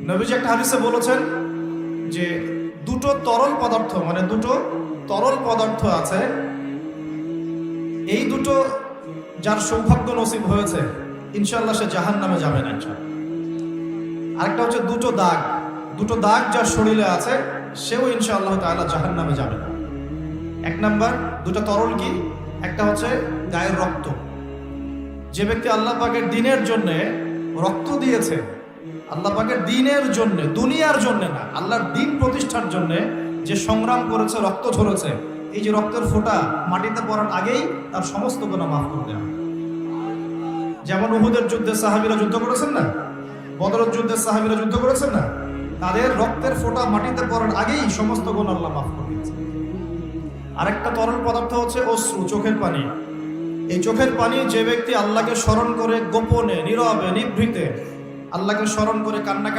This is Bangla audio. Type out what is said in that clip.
নবীজি একটা হাদিসে বলেছেন যে দুটো তরল পদার্থ আছে, এই দুটো যার সৌভাগ্য নসিব হয়েছে ইনশাআল্লাহ সে জাহান্নামে যাবে না। আরেকটা হচ্ছে দুটো দাগ যার শরীরে আছে সেও ইনশাআল্লাহ তাআলা জাহান্নামে যাবে না। এক নাম্বার দুটো তরল কি? একটা হচ্ছে গায়ের রক্ত। যে ব্যক্তি আল্লাহ পাকের দ্বীনের জন্য রক্ত দিয়েছে, আল্লাহ পাকের দ্বীনের জন্য, দুনিয়ার জন্য না, আল্লাহর দ্বীন প্রতিষ্ঠার জন্য যে সংগ্রাম করেছে, রক্ত ঝরেছে, এই যে রক্তের ফোঁটা মাটিতে পড়ার আগেই তার সমস্ত গুনাহ মাফ করে দেওয়া। যেমন উহুদের যুদ্ধে সাহাবীরা যুদ্ধ করেছেন না, বদরের যুদ্ধে সাহাবীরা যুদ্ধ করেছেন না, তাদের রক্তের ফোঁটা মাটিতে পড়ার আগেই সমস্ত গুনাহ আল্লাহ মাফ করে দিয়েছে। আরেকটা তরল পদার্থ হচ্ছে অশ্রু, চোখের পানি। এই চোখের পানি যে ব্যক্তি আল্লাহকে স্মরণ করে গোপনে, নীরবে, নিভৃতে আল্লাহকে স্মরণ করে কান্নাকাটি